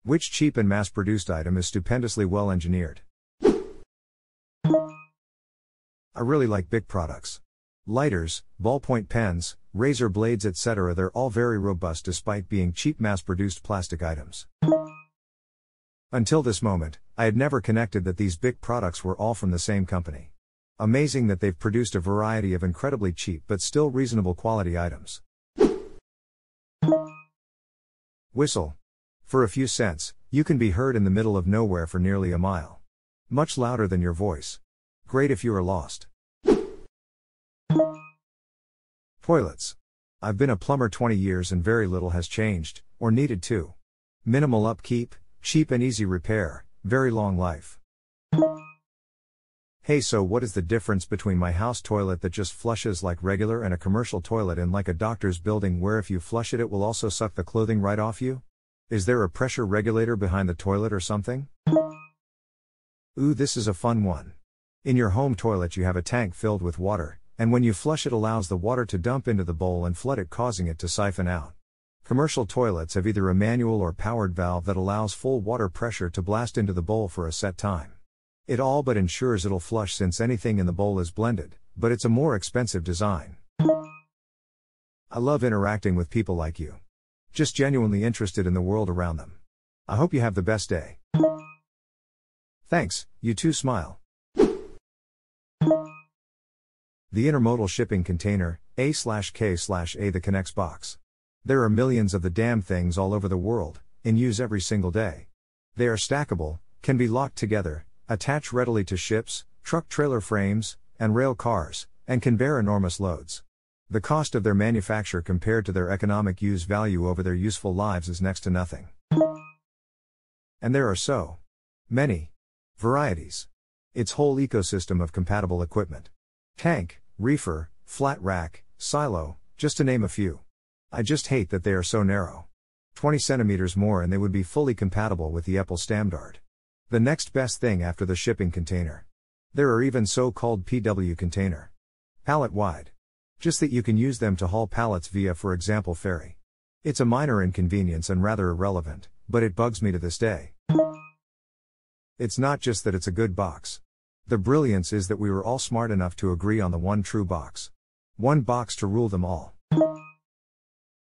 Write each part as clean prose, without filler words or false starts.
Which cheap and mass-produced item is stupendously well engineered? I really like Bic products. Lighters, ballpoint pens, razor blades etc. They're all very robust despite being cheap mass-produced plastic items. Until this moment, I had never connected that these Bic products were all from the same company. Amazing that they've produced a variety of incredibly cheap but still reasonable quality items. Whistle. For a few cents, you can be heard in the middle of nowhere for nearly a mile. Much louder than your voice. Great if you are lost. Toilets. I've been a plumber 20 years and very little has changed, or needed to. Minimal upkeep, cheap and easy repair, very long life. Hey, so what is the difference between my house toilet that just flushes like regular and a commercial toilet in like a doctor's building where if you flush it will also suck the clothing right off you? Is there a pressure regulator behind the toilet or something? Ooh, this is a fun one. In your home toilet you have a tank filled with water, and when you flush it allows the water to dump into the bowl and flood it, causing it to siphon out. Commercial toilets have either a manual or powered valve that allows full water pressure to blast into the bowl for a set time. It all but ensures it'll flush since anything in the bowl is blended, but it's a more expensive design. I love interacting with people like you. Just genuinely interested in the world around them. I hope you have the best day. Thanks, you too, smile. The intermodal shipping container, A/K/A the connects box. There are millions of the damn things all over the world, in use every single day. They are stackable, can be locked together, attach readily to ships, truck trailer frames, and rail cars, and can bear enormous loads. The cost of their manufacture compared to their economic use value over their useful lives is next to nothing. And there are so many varieties. Its whole ecosystem of compatible equipment. Tank, reefer, flat rack, silo, just to name a few. I just hate that they are so narrow. 20 centimeters more and they would be fully compatible with the Apple standard. The next best thing after the shipping container. There are even so-called PW container. Pallet wide. Just that you can use them to haul pallets via, for example, ferry. It's a minor inconvenience and rather irrelevant, but it bugs me to this day. It's not just that it's a good box. The brilliance is that we were all smart enough to agree on the one true box. One box to rule them all.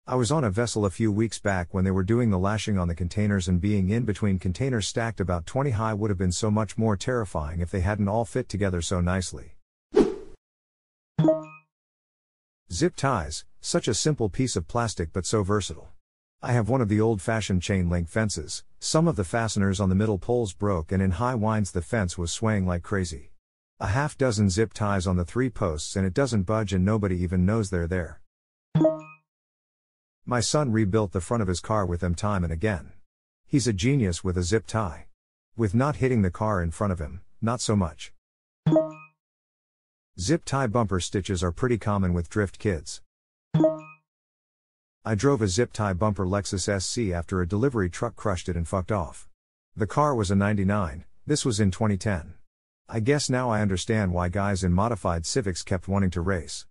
I was on a vessel a few weeks back when they were doing the lashing on the containers, and being in between containers stacked about 20 high would have been so much more terrifying if they hadn't all fit together so nicely. Zip ties, such a simple piece of plastic but so versatile. I have one of the old-fashioned chain link fences. Some of the fasteners on the middle poles broke and in high winds the fence was swaying like crazy. A half dozen zip ties on the 3 posts and it doesn't budge and nobody even knows they're there. My son rebuilt the front of his car with them time and again. He's a genius with a zip tie. With not hitting the car in front of him, not so much. Zip tie bumper stitches are pretty common with drift kids. I drove a zip tie bumper Lexus SC after a delivery truck crushed it and fucked off. The car was a 99, this was in 2010. I guess now I understand why guys in modified Civics kept wanting to race.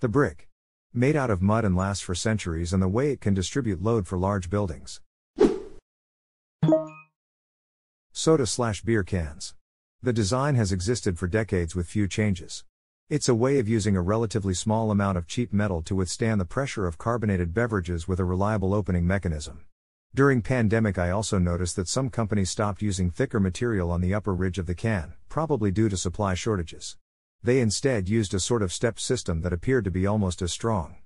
The brick. Made out of mud and lasts for centuries, and the way it can distribute load for large buildings. Soda/beer cans. The design has existed for decades with few changes. It's a way of using a relatively small amount of cheap metal to withstand the pressure of carbonated beverages with a reliable opening mechanism. During pandemic I also noticed that some companies stopped using thicker material on the upper ridge of the can, probably due to supply shortages. They instead used a sort of step system that appeared to be almost as strong.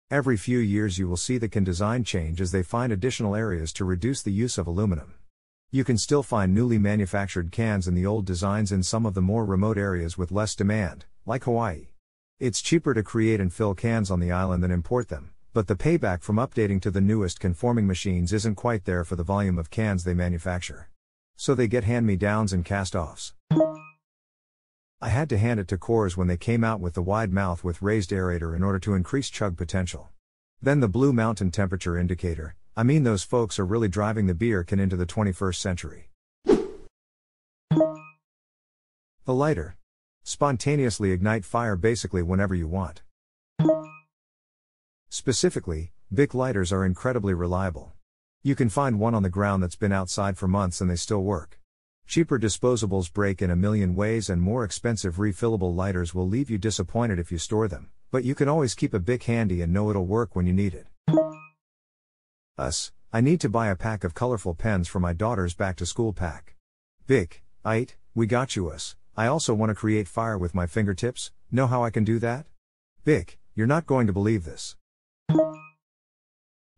Every few years you will see the can design change as they find additional areas to reduce the use of aluminum. You can still find newly manufactured cans in the old designs in some of the more remote areas with less demand, like Hawaii. It's cheaper to create and fill cans on the island than import them, but the payback from updating to the newest conforming machines isn't quite there for the volume of cans they manufacture. So they get hand-me-downs and cast-offs. I had to hand it to Coors when they came out with the wide mouth with raised aerator in order to increase chug potential. Then the Blue Mountain temperature indicator. I mean, those folks are really driving the beer can into the 21st century. The lighter. Spontaneously ignite fire basically whenever you want. Specifically, Bic lighters are incredibly reliable. You can find one on the ground that's been outside for months and they still work. Cheaper disposables break in a million ways and more expensive refillable lighters will leave you disappointed if you store them, but you can always keep a Bic handy and know it'll work when you need it. I need to buy a pack of colorful pens for my daughter's back-to-school pack. Bic, we got you. I also want to create fire with my fingertips. Know how I can do that? Bic, you're not going to believe this.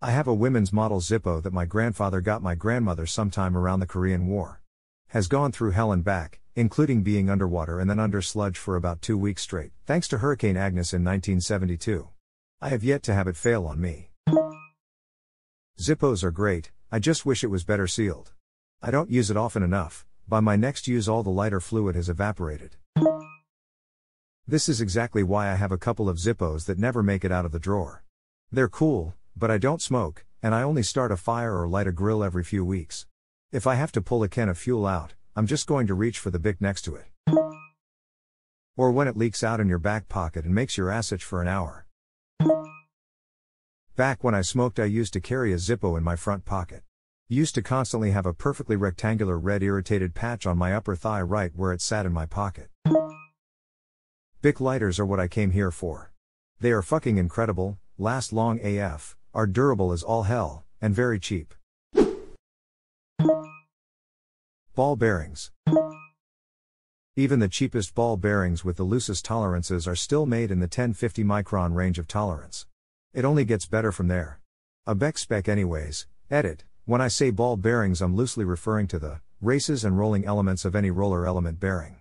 I have a women's model Zippo that my grandfather got my grandmother sometime around the Korean War. Has gone through hell and back, including being underwater and then under sludge for about 2 weeks straight, thanks to Hurricane Agnes in 1972. I have yet to have it fail on me. Zippos are great, I just wish it was better sealed. I don't use it often enough. By my next use all the lighter fluid has evaporated. This is exactly why I have a couple of Zippos that never make it out of the drawer. They're cool, but I don't smoke, and I only start a fire or light a grill every few weeks. If I have to pull a can of fuel out, I'm just going to reach for the Bic next to it. Or when it leaks out in your back pocket and makes your ass itch for an hour. Back when I smoked I used to carry a Zippo in my front pocket. Used to constantly have a perfectly rectangular red irritated patch on my upper thigh right where it sat in my pocket. Bic lighters are what I came here for. They are fucking incredible, last long AF, are durable as all hell, and very cheap. Ball bearings. Even the cheapest ball bearings with the loosest tolerances are still made in the 10-50 micron range of tolerance. It only gets better from there. A Beck spec anyways, edit. When I say ball bearings I'm loosely referring to the races and rolling elements of any roller element bearing.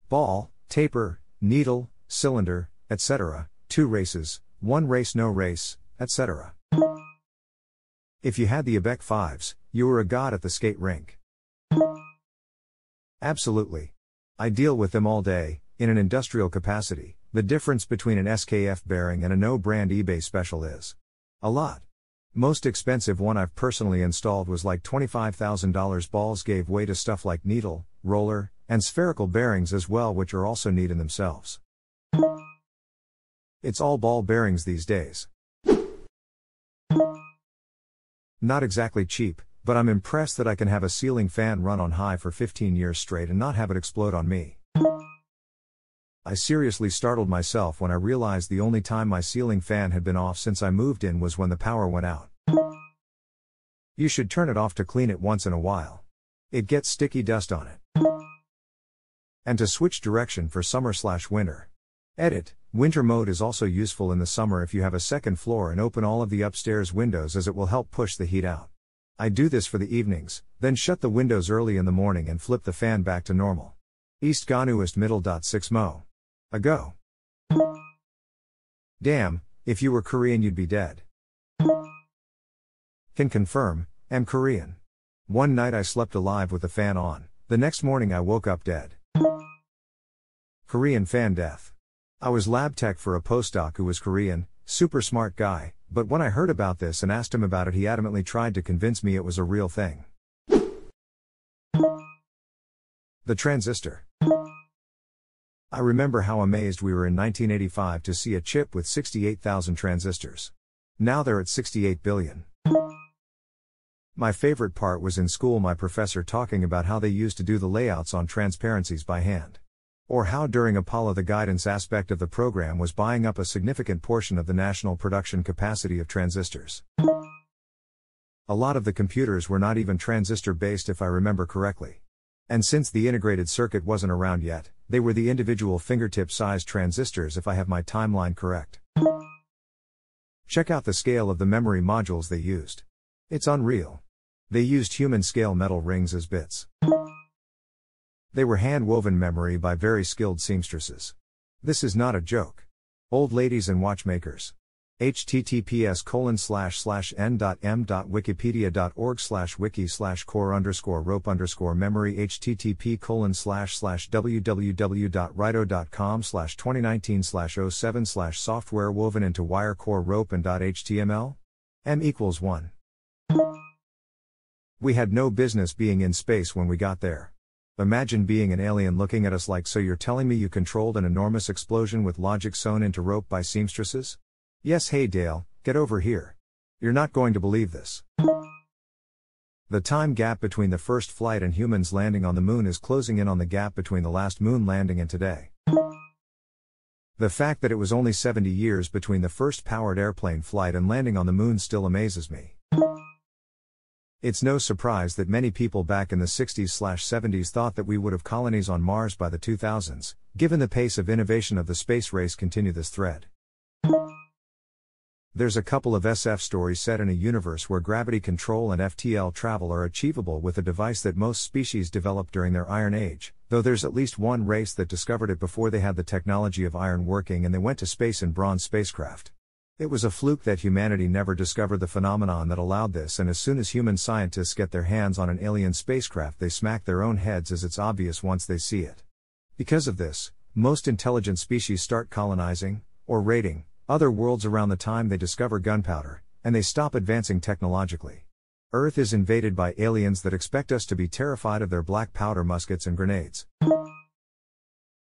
Ball, taper, needle, cylinder, etc., 2 races, 1 race no race, etc. If you had the Abec 5s, you were a god at the skate rink. Absolutely. I deal with them all day, in an industrial capacity. The difference between an SKF bearing and a no-brand eBay special is a lot. Most expensive one I've personally installed was like $25,000. Balls gave way to stuff like needle, roller, and spherical bearings as well, which are also neat in themselves. It's all ball bearings these days. Not exactly cheap, but I'm impressed that I can have a ceiling fan run on high for 15 years straight and not have it explode on me. I seriously startled myself when I realized the only time my ceiling fan had been off since I moved in was when the power went out. You should turn it off to clean it once in a while. It gets sticky dust on it. And to switch direction for summer/winter. Edit. Winter mode is also useful in the summer if you have a second floor and open all of the upstairs windows, as it will help push the heat out. I do this for the evenings, then shut the windows early in the morning and flip the fan back to normal. East Ganuist middle. 6 mo. Ago. Damn, if you were Korean you'd be dead. Can confirm, am Korean. One night I slept alive with the fan on, the next morning I woke up dead. Korean fan death. I was lab tech for a postdoc who was Korean, super smart guy, but when I heard about this and asked him about it he adamantly tried to convince me it was a real thing. The transistor. I remember how amazed we were in 1985 to see a chip with 68,000 transistors. Now they're at 68 billion. My favorite part was in school my professor talking about how they used to do the layouts on transparencies by hand. Or how during Apollo the guidance aspect of the program was buying up a significant portion of the national production capacity of transistors. A lot of the computers were not even transistor based if I remember correctly. And since the integrated circuit wasn't around yet, they were the individual fingertip-sized transistors if I have my timeline correct. Check out the scale of the memory modules they used. It's unreal. They used human-scale metal rings as bits. They were hand-woven memory by very skilled seamstresses. This is not a joke. Old ladies and watchmakers. https://n.m.wikipedia.org/wiki/core_rope_memory http://www.rido.com/2019/07/software woven into wire core rope and .html? m=1. We had no business being in space when we got there. Imagine being an alien looking at us like, so you're telling me you controlled an enormous explosion with logic sewn into rope by seamstresses? Yes, hey Dale, get over here. You're not going to believe this. The time gap between the first flight and humans landing on the moon is closing in on the gap between the last moon landing and today. The fact that it was only 70 years between the first powered airplane flight and landing on the moon still amazes me. It's no surprise that many people back in the 60s/70s thought that we would have colonies on Mars by the 2000s, given the pace of innovation of the space race. Continue this thread. There's a couple of SF stories set in a universe where gravity control and FTL travel are achievable with a device that most species developed during their Iron Age, though there's at least one race that discovered it before they had the technology of iron working and they went to space in bronze spacecraft. It was a fluke that humanity never discovered the phenomenon that allowed this, and as soon as human scientists get their hands on an alien spacecraft they smack their own heads, as it's obvious once they see it. Because of this, most intelligent species start colonizing, or raiding, other worlds around the time they discover gunpowder, and they stop advancing technologically. Earth is invaded by aliens that expect us to be terrified of their black powder muskets and grenades.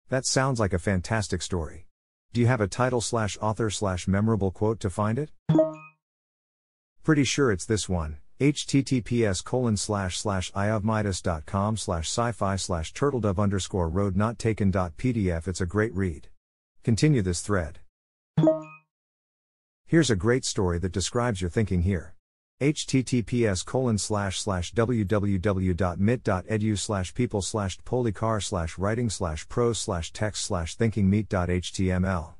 That sounds like a fantastic story. Do you have a title/author/memorable quote to find it? Pretty sure it's this one. https://iofmidas.com/sci-fi/turtledove_road not taken.pdf. It's a great read. Continue this thread. Here's a great story that describes your thinking here. https://www.mit.edu/people/polycar/writing/prose/text/thinking-meet.html.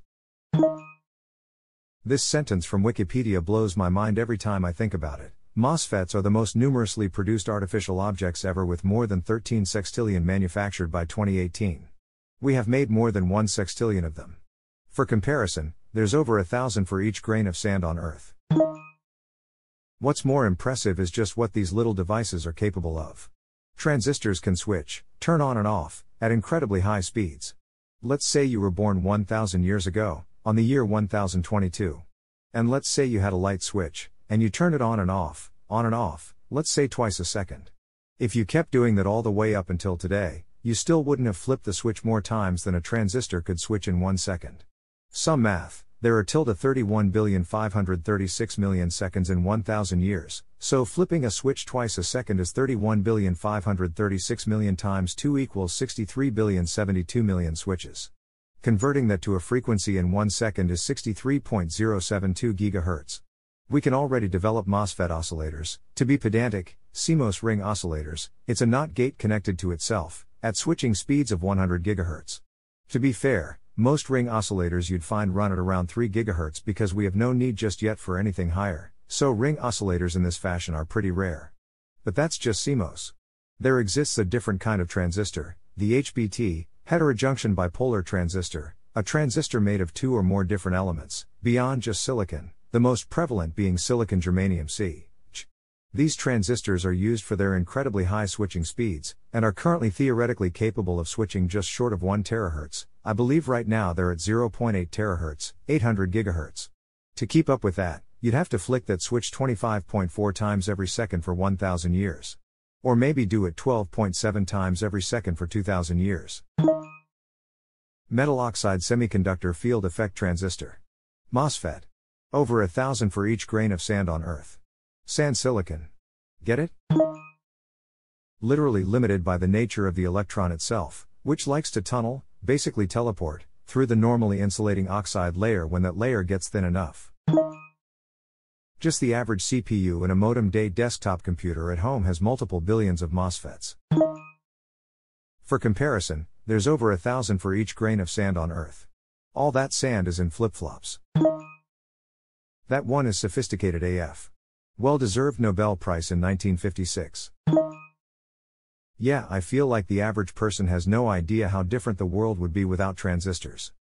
This sentence from Wikipedia blows my mind every time I think about it. MOSFETs are the most numerously produced artificial objects ever, with more than 13 sextillion manufactured by 2018. We have made more than 1 sextillion of them. For comparison, there's over 1,000 for each grain of sand on Earth. What's more impressive is just what these little devices are capable of. Transistors can switch, turn on and off, at incredibly high speeds. Let's say you were born 1,000 years ago, on the year 1022. And let's say you had a light switch, and you turn it on and off, let's say twice a second. If you kept doing that all the way up until today, you still wouldn't have flipped the switch more times than a transistor could switch in 1 second. Some math. There are 31,536,000,000 seconds in 1,000 years, so flipping a switch twice a second is 31,536,000,000 times 2 equals 63,072,000,000 switches. Converting that to a frequency in 1 second is 63.072 GHz. We can already develop MOSFET oscillators, to be pedantic, CMOS ring oscillators. It's a NOT gate connected to itself, at switching speeds of 100 GHz. To be fair, most ring oscillators you'd find run at around 3 GHz because we have no need just yet for anything higher, so ring oscillators in this fashion are pretty rare. But that's just CMOS. There exists a different kind of transistor, the HBT, heterojunction bipolar transistor, a transistor made of 2 or more different elements, beyond just silicon, the most prevalent being silicon germanium Si. These transistors are used for their incredibly high switching speeds, and are currently theoretically capable of switching just short of 1 THz. I believe right now they're at 0.8 THz, 800 GHz. To keep up with that, you'd have to flick that switch 25.4 times every second for 1,000 years. Or maybe do it 12.7 times every second for 2,000 years. Metal oxide semiconductor field effect transistor. MOSFET. Over 1,000 for each grain of sand on Earth. Sand silicon. Get it? Literally limited by the nature of the electron itself, which likes to tunnel, basically teleport, through the normally insulating oxide layer when that layer gets thin enough. Just the average CPU in a modem-day desktop computer at home has multiple billions of MOSFETs. For comparison, there's over 1,000 for each grain of sand on Earth. All that sand is in flip-flops. That one is sophisticated AF. Well-deserved Nobel Prize in 1956. Yeah, I feel like the average person has no idea how different the world would be without transistors.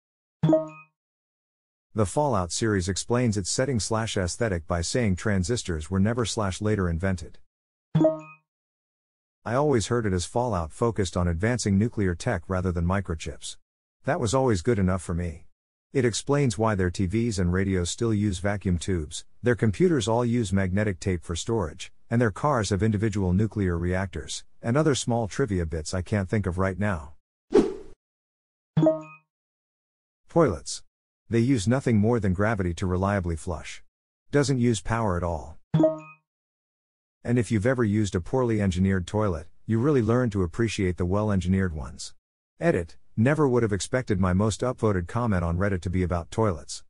The Fallout series explains its setting/aesthetic by saying transistors were never/later invented. I always heard it as Fallout focused on advancing nuclear tech rather than microchips. That was always good enough for me. It explains why their TVs and radios still use vacuum tubes, their computers all use magnetic tape for storage, and their cars have individual nuclear reactors, and other small trivia bits I can't think of right now. Toilets. They use nothing more than gravity to reliably flush. Doesn't use power at all. And if you've ever used a poorly engineered toilet, you really learn to appreciate the well-engineered ones. Edit, never would have expected my most upvoted comment on Reddit to be about toilets.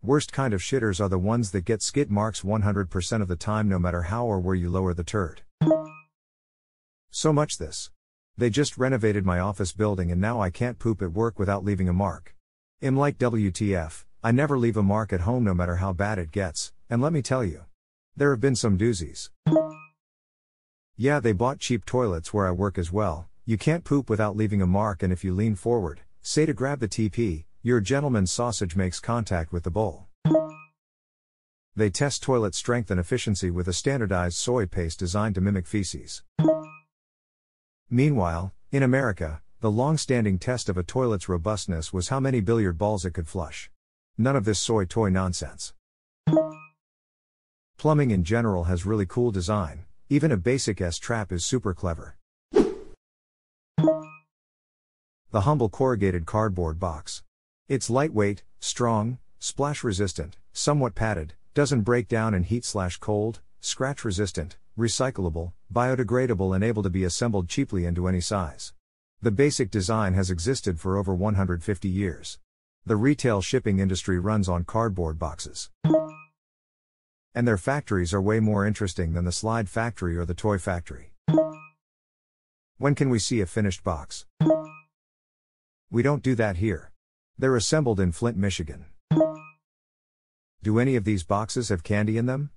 Worst kind of shitters are the ones that get skid marks 100% of the time no matter how or where you lower the turd. So much this. They just renovated my office building and now I can't poop at work without leaving a mark. I'm like WTF, I never leave a mark at home no matter how bad it gets, and let me tell you. There have been some doozies. Yeah, they bought cheap toilets where I work as well. You can't poop without leaving a mark, and if you lean forward, say to grab the TP, your gentleman's sausage makes contact with the bowl. They test toilet strength and efficiency with a standardized soy paste designed to mimic feces. Meanwhile, in America, the long-standing test of a toilet's robustness was how many billiard balls it could flush. None of this soy toy nonsense. Plumbing in general has really cool design, even a basic S-trap is super clever. The humble corrugated cardboard box. It's lightweight, strong, splash resistant, somewhat padded, doesn't break down in heat/cold, scratch resistant, recyclable, biodegradable and able to be assembled cheaply into any size. The basic design has existed for over 150 years. The retail shipping industry runs on cardboard boxes. And their factories are way more interesting than the slide factory or the toy factory. When can we see a finished box? We don't do that here. They're assembled in Flint, Michigan. Do any of these boxes have candy in them?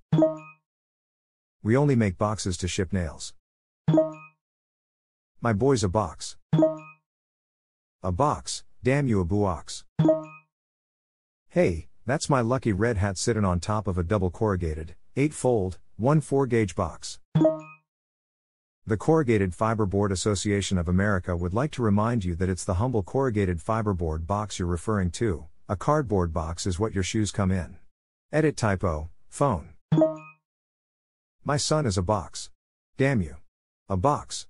We only make boxes to ship nails. My boy's a box. A box, damn you a boo-ox. Hey, that's my lucky red hat sitting on top of a double corrugated, 8-fold, 1/4-gauge box. The Corrugated Fiberboard Association of America would like to remind you that it's the humble corrugated fiberboard box you're referring to. A cardboard box is what your shoes come in. Edit typo, phone. My son is a box. Damn you. A box.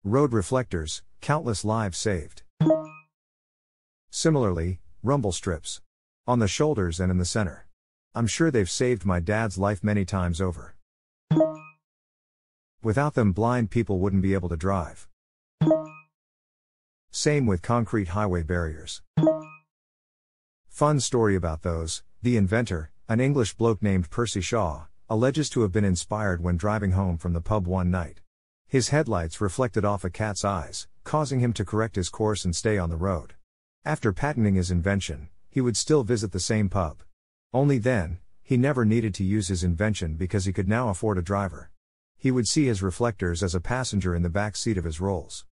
Road reflectors, countless lives saved. Similarly, rumble strips. On the shoulders and in the center. I'm sure they've saved my dad's life many times over. Without them, blind people wouldn't be able to drive. Same with concrete highway barriers. Fun story about those: the inventor, an English bloke named Percy Shaw, alleges to have been inspired when driving home from the pub one night. His headlights reflected off a cat's eyes, causing him to correct his course and stay on the road. After patenting his invention, he would still visit the same pub. Only then, he never needed to use his invention because he could now afford a driver. He would see his reflectors as a passenger in the back seat of his Rolls.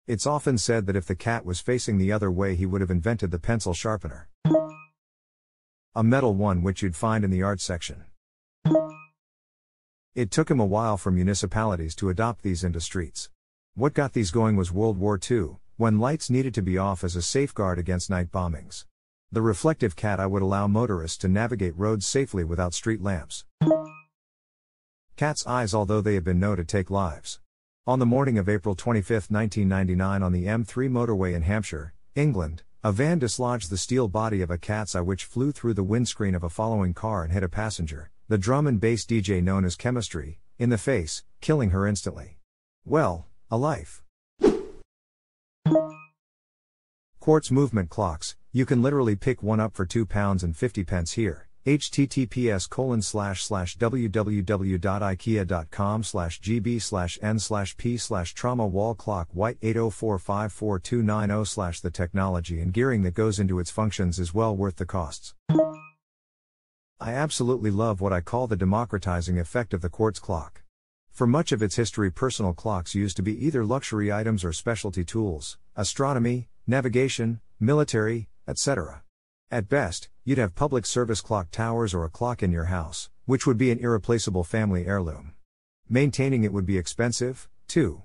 It's often said that if the cat was facing the other way, he would have invented the pencil sharpener. A metal one which you'd find in the art section. It took him a while for municipalities to adopt these into streets. What got these going was World War II, when lights needed to be off as a safeguard against night bombings. The reflective cat eye would allow motorists to navigate roads safely without street lamps. Cat's eyes, although they have been known to take lives. On the morning of April 25, 1999 on the M3 motorway in Hampshire, England, a van dislodged the steel body of a cat's eye which flew through the windscreen of a following car and hit a passenger, the drum and bass DJ known as Chemistry, in the face, killing her instantly. Well, a life. Quartz movement clocks, you can literally pick one up for £2.50 here. https://www.ikea.com/gb/n/p/trauma wall clock white 8045420 the technology and gearing that goes into its functions is well worth the costs. I absolutely love what I call the democratizing effect of the quartz clock. For much of its history, personal clocks used to be either luxury items or specialty tools, astronomy, navigation, military, etc. At best, you'd have public service clock towers or a clock in your house, which would be an irreplaceable family heirloom. Maintaining it would be expensive, too.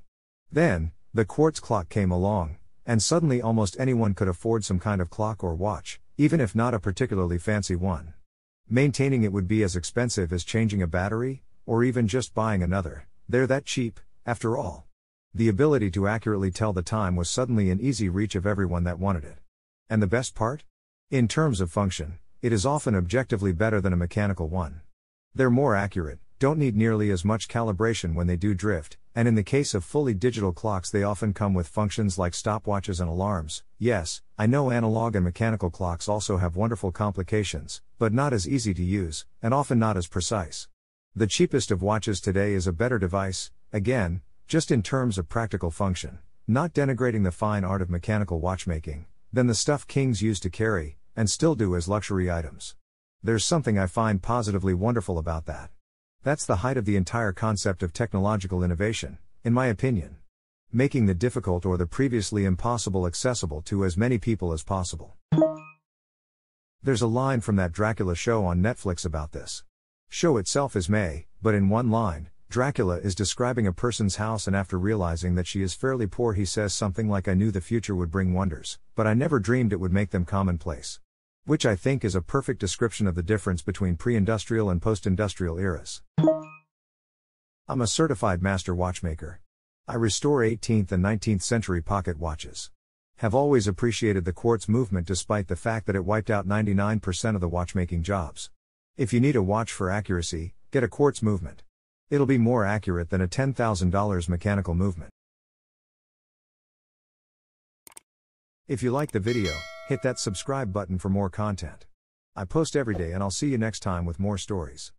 Then, the quartz clock came along, and suddenly almost anyone could afford some kind of clock or watch, even if not a particularly fancy one. Maintaining it would be as expensive as changing a battery, or even just buying another. They're that cheap, after all. The ability to accurately tell the time was suddenly in easy reach of everyone that wanted it. And the best part? In terms of function, it is often objectively better than a mechanical one. They're more accurate, don't need nearly as much calibration when they do drift, and in the case of fully digital clocks they often come with functions like stopwatches and alarms. Yes, I know analog and mechanical clocks also have wonderful complications, but not as easy to use, and often not as precise. The cheapest of watches today is a better device, again, just in terms of practical function, not denigrating the fine art of mechanical watchmaking, than the stuff kings used to carry, and still do as luxury items. There's something I find positively wonderful about that. That's the height of the entire concept of technological innovation, in my opinion. Making the difficult or the previously impossible accessible to as many people as possible. There's a line from that Dracula show on Netflix about this. Show itself is May, but in one line, Dracula is describing a person's house, and after realizing that she is fairly poor he says something like, "I knew the future would bring wonders, but I never dreamed it would make them commonplace." Which I think is a perfect description of the difference between pre-industrial and post-industrial eras. I'm a certified master watchmaker. I restore 18th and 19th century pocket watches. Have always appreciated the quartz movement despite the fact that it wiped out 99% of the watchmaking jobs. If you need a watch for accuracy, get a quartz movement. It'll be more accurate than a $10,000 mechanical movement. If you liked the video, hit that subscribe button for more content. I post every day, and I'll see you next time with more stories.